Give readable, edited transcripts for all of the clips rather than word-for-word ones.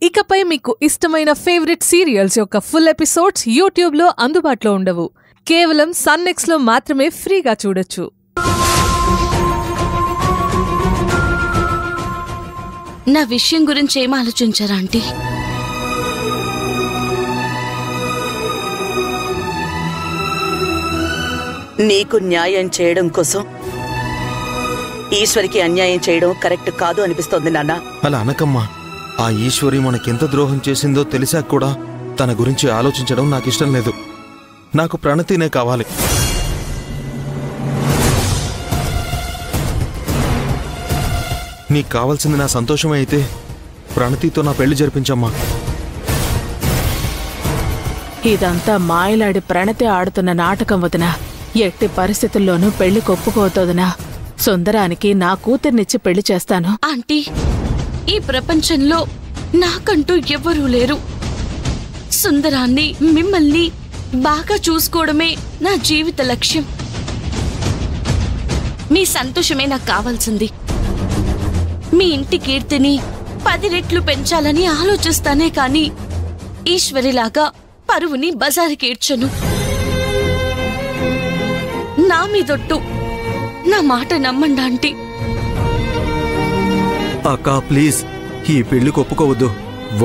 ఇకపై మీకు ఇష్టమైన ఫేవరెట్ సీరియల్స్ యొక్క ఫుల్ ఎపిసోడ్స్ యూట్యూబ్లో అందుబాటులో ఉండవు. కేవలం సన్నెక్స్లో మాత్రమే ఫ్రీగా చూడొచ్చు. నా విషయం గురించి ఏం ఆలోచించారా ఆంటీ? నీకు న్యాయం చేయడం కోసం ఈశ్వరికి అన్యాయం చేయడం కరెక్ట్ కాదు అనిపిస్తోంది నాన్న. అలా అనకమ్మా. ఆ ఈశ్వరి మనకెంత ద్రోహం చేసిందో తెలిసాక కూడా తన గురించి ఆలోచించడం నాకిష్టం లేదు. నాకు ప్రణతినే కావాలి. నీకు కావాల్సింది నా సంతోషమే అయితే ప్రణతితో నా పెళ్లి జరిపించమ్మా. ఇదంతా మాయలాడి ప్రణతి ఆడుతున్న నాటకం వదినా. ఎట్టి పరిస్థితుల్లోనూ పెళ్లి కొప్పుకోవద్దొదినా. సుందరానికి నా కూతుర్నిచ్చి పెళ్లి చేస్తాను. ఆంటీ, ఈ ప్రపంచంలో నాకంటూ ఎవ్వరూ లేరు. సుందరాన్ని, మిమ్మల్ని బాగా చూసుకోవడమే నా జీవిత లక్ష్యం. మీ సంతోషమే నాకు కావాల్సింది. మీ ఇంటి కీర్తిని 10 రెట్లు పెంచాలని ఆలోచిస్తానే కాని ఈశ్వరిలాగా పరువుని బజారుకేడ్చను. నా మీదొట్టు, నా మాట నమ్మండి ఆంటీ. అక్కా ప్లీజ్, ఈ పెళ్లికి ఒప్పుకోవద్దు.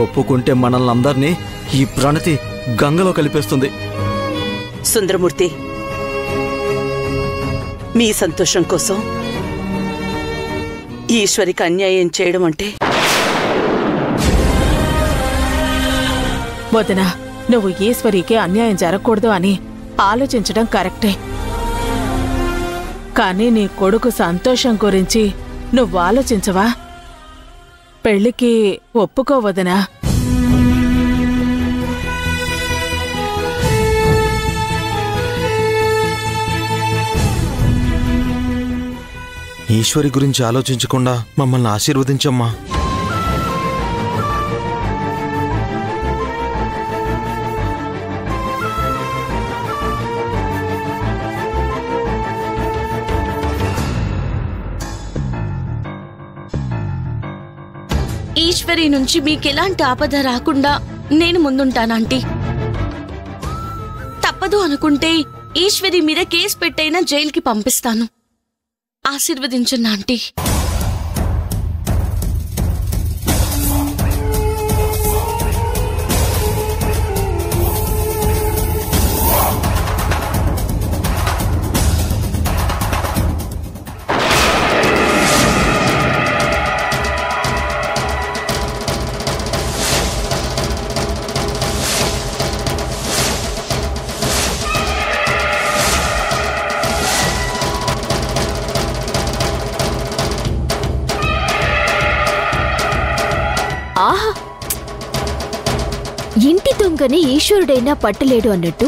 ఒప్పుకుంటే మనల్నందర్నీ ఈ ప్రణతి గంగలో కలిపేస్తుంది. సుందరమూర్తి, మీ సంతోషం కోసం ఈశ్వరికి అన్యాయం చేయడం అంటే? వదినా, నువ్వు ఈశ్వరికి అన్యాయం జరగకూడదు అని ఆలోచించడం కరెక్టే. కానీ నీ కొడుకు సంతోషం గురించి నువ్వు ఆలోచించవా? పెళ్లికి ఒప్పుకోవదనా? ఈశ్వరి గురించి ఆలోచించకుండా మమ్మల్ని ఆశీర్వదించమ్మా. ఈశ్వరి నుంచి మీకెలాంటి ఆపద రాకుండా నేను ముందుంటానంటీ. తప్పదు అనుకుంటే ఈశ్వరి మీద కేసు పెట్టైనా జైలుకి పంపిస్తాను. ఆశీర్వదించండి ఆంటీ. ఆహా, ఇంటి దొంగని ఈశ్వరుడైనా పట్టలేడు అన్నట్టు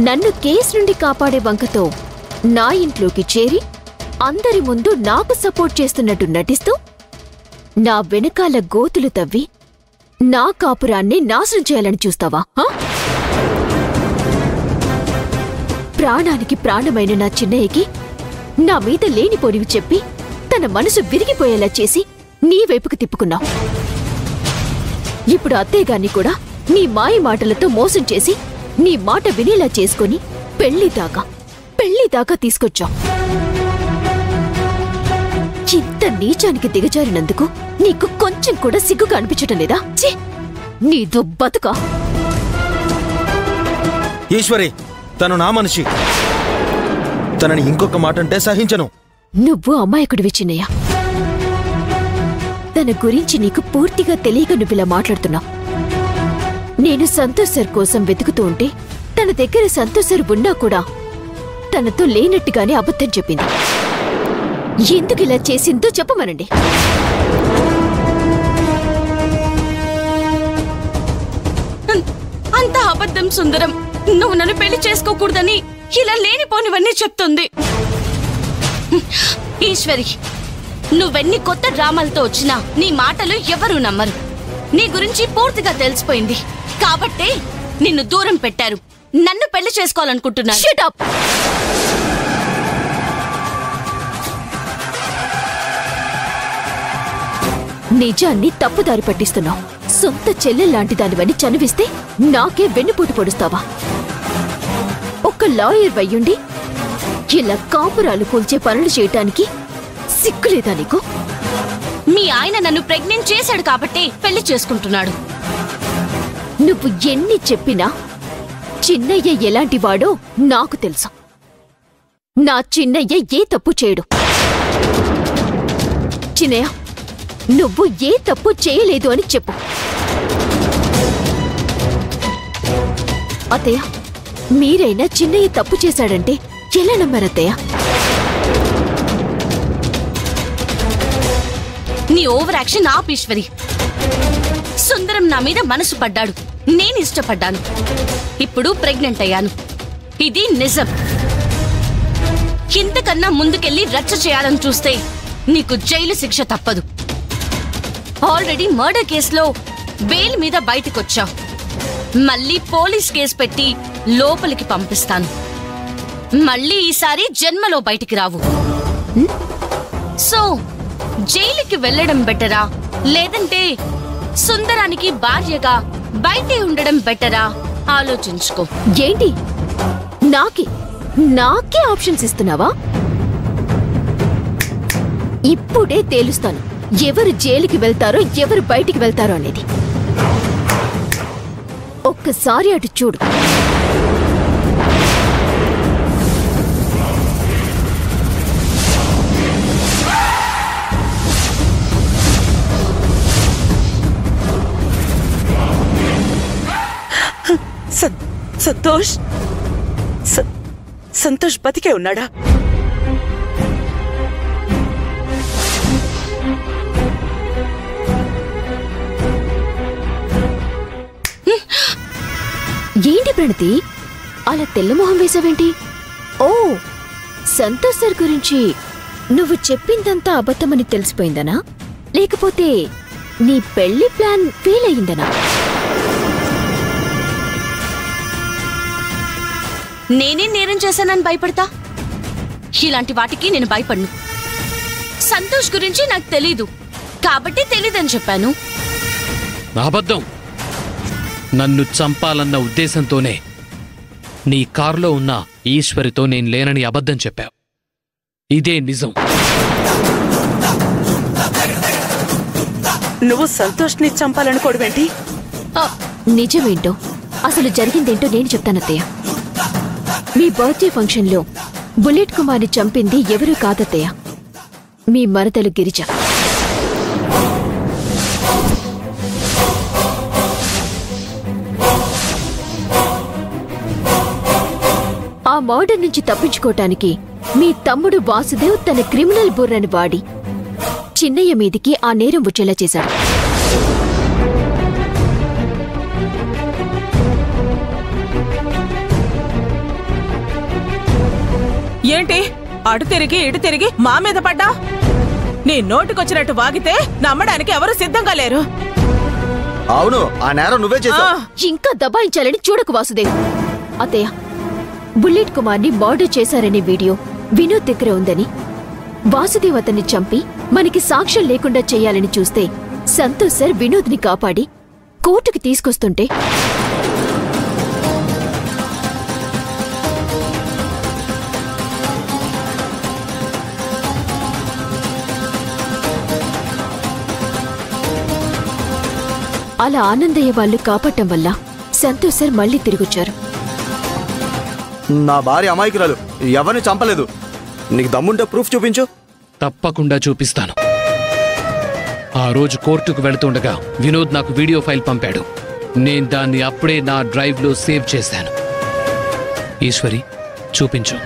నన్ను కేసు నుండి కాపాడే వంకతో నా ఇంట్లోకి చేరి అందరి ముందు నాకు సపోర్ట్ చేస్తున్నట్టు నటిస్తూ నా వెనకాల గోతులు తవ్వి నా కాపురాన్ని నాశనం చేయాలని చూస్తావా? ప్రాణానికి ప్రాణమైన నా చిన్నయ్యకి నా మీద లేనిపోనివి చెప్పి తన మనసు విరిగిపోయేలా చేసి నీ వైపుకు తిప్పుకున్నావు. ఇప్పుడు అత్తయ్యగాన్ని కూడా నీ మాయ మాటలతో మోసం చేసి నీ మాట వినేలా చేసుకుని పెళ్లిదాకా తీసుకొచ్చావు. ఇంత నీచానికి దిగజారినందుకు నీకు కొంచెం కూడా సిగ్గుగా అనిపించటం లేదా? నీదో బతుకా? ఈశ్వరి, తను నా మనిషి. తనని ఇంకొక మాట అంటే సహించను. నువ్వు అమాయకుడివి చిన్నయ్య. తన గురించి నీకు పూర్తిగా తెలియక నువ్విలా మాట్లాడుతున్నావు. నేను సంతోష్ సార్ కోసం వెతుకుతూ ఉంటే తన దగ్గర సంతోష్ సార్ ఉన్నా కూడా తనతో లేనట్టుగానే అబద్ధం చెప్పింది. ఎందుకు ఇలా చేసిందో చెప్పమనండి. అంత అబద్ధం సుందరం. నువ్వు నన్ను పెళ్లి చేసుకోకూడదని ఇలా లేనిపోనివన్నీ చెప్తుంది. ఈశ్వరి, నువ్వెన్ని కొత్త డ్రామాలతో వచ్చినా నీ మాటలు ఎవరూ నమ్మరు. నీ గురించి పూర్తిగా తెలిసిపోయింది కాబట్టే నిన్ను దూరం పెట్టారు. నన్ను పెళ్లి చేసుకోవాలనుకుంటున్నా. Shut up. నిజాన్ని తప్పుదారి పట్టిస్తున్నావు. సొంత చెల్లెల్లాంటి దానివని చనివిస్తే నాకే వెన్నుపోటు పొడుస్తావా? ఒక్క లాయర్ వయ్యుండి ఇలా కాపురాలు కూల్చే పనులు చేయటానికి సిగ్గులేదా నీకు? మీ ఆయన నన్ను ప్రెగ్నెంట్ చేశాడు కాబట్టి పెళ్లి చేసుకుంటున్నాడు. నువ్వు ఎన్ని చెప్పినా చిన్నయ్య ఎలాంటివాడో నాకు తెలుసు. నా చిన్నయ్య ఏ తప్పు చేయడు. చిన్నయ్య, నువ్వు ఏ తప్పు చేయలేదు అని చెప్పు. అత్తయ్య, మీరైనా చిన్నయ్య తప్పు చేశాడంటే ఎలా నమ్మారత్తయ్య? నీ ఓవర్ యాక్షన్ ఆపీశ్వరి. సుందరం నా మీద మనసు పడ్డాడు, నేను ఇష్టపడ్డాను. ఇప్పుడు ప్రెగ్నెంట్ అయ్యాను. ఇది నిజం. ఇంతకన్నా ముందుకెళ్ళి రచ్చ చేయాలని చూస్తే నీకు జైలు శిక్ష తప్పదు. ఆల్రెడీ మర్డర్ కేసులో బెయిల్ మీద బయటకొచ్చావు. మళ్ళీ పోలీస్ కేసు పెట్టి లోపలికి పంపిస్తాను. మళ్ళీ ఈసారి జన్మలో బయటికి రావు. సో జైలుకి వెళ్ళడం బెటరా, లేదంటే సుందరానికి భార్యగా బయటే ఉండడం బెటరా? ఆలోచించుకో. ఏంటి నాకే ఆప్షన్స్ ఇస్తున్నావా? ఇప్పుడే తేలుస్తాను ఎవరు జైలుకి వెళ్తారో ఎవరు బయటికి వెళ్తారో అనేది. ఒక్కసారి అటు చూడు. సంతోష్ సంతోష్ బతికే ఉన్నాడా? ఏంటి ప్రణతి, అలా తెల్లమొహం వేసావేంటి? ఓ, సంతోష్ సార్ గురించి నువ్వు చెప్పిందంతా అబద్ధమని తెలిసిపోయిందనా, లేకపోతే నీ పెళ్లి ప్లాన్ ఫెయిల్ అయిందనా? నేనే నేరం చేశానని భయపడతా? ఇలాంటి వాటికి నేను భయపడ్ను. సంతోష్ గురించి నాకు తెలీదు కాబట్టి తెలీదని చెప్పాను. అబద్ధం. నన్ను చంపాలన్న ఉద్దేశంతోనే నీ కారులో ఉన్న ఈశ్వరితో నేను లేనని అబద్ధం చెప్పావు. ఇదే నిజం. నువ్వు సంతోష్ని చంపాలనుకోవడమేంటి? నిజమేంటో అసలు జరిగిందేంటో నేను చెప్తానత్తయ్య. మీ బర్త్డే ఫంక్షన్లో బుల్లెట్ కుమార్ని చంపింది ఎవరూ కాదత్తయ్య, మీ మరదలు గిరిజ. ఆ మర్డర్ నుంచి తప్పించుకోటానికి మీ తమ్ముడు వాసుదేవ్ తన క్రిమినల్ బుర్రని వాడి చిన్నయ్య మీదికి ఆ నేరం వచ్చేలా చేశాడు. ఏంటి అటు తిరిగి ఇటు తిరిగి మా మీద పడ్డా? నీ నోటికొచ్చినట్టు వాగితే నమ్మడానికి ఎవరు సిద్ధంగా లేరు. అవును, ఆ నేరం నువ్వే చేసావు. ఇంకా దబాయించాలని చూడకు వాసుదేవ్. అత్తయ్య, బుల్లెట్ కుమార్ని మర్డర్ చేశారనే వీడియో వినోద్ దగ్గర ఉందని, వాసుదేవ్ అతన్ని చంపి మనకి సాక్ష్యం లేకుండా చేయాలని చూస్తే సంతోష్ సార్ వినోద్ని కాపాడి కోర్టుకి తీసుకొస్తుంటే అలా ఆనందయ్య వాళ్ళు కాపాడటం వల్ల సంతోష్ సార్ మళ్ళీ తిరిగొచ్చారు. నా భార్య అమాయకురాలు, ఎవరిని చంపలేదు. నీకు దమ్ముంటే ప్రూఫ్ చూపించు. తప్పకుండా చూపిస్తాను. ఆ రోజు కోర్టుకు వెళుతుండగా వినోద్ నాకు వీడియో ఫైల్ పంపాడు. నేను దాన్ని అప్పుడే నా డ్రైవ్లో సేవ్ చేశాను. ఈశ్వరి, చూపించు.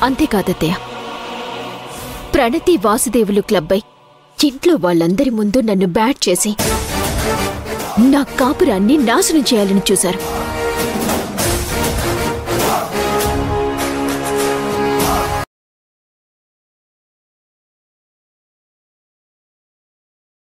అంతేకాదత్తయ్య, ప్రణతి వాసుదేవులు క్లబ్ అయి ఇంట్లో వాళ్ళందరి ముందు నన్ను బ్యాట్ చేసి నా కాపురాన్ని నాశనం చేయాలని చూశారు.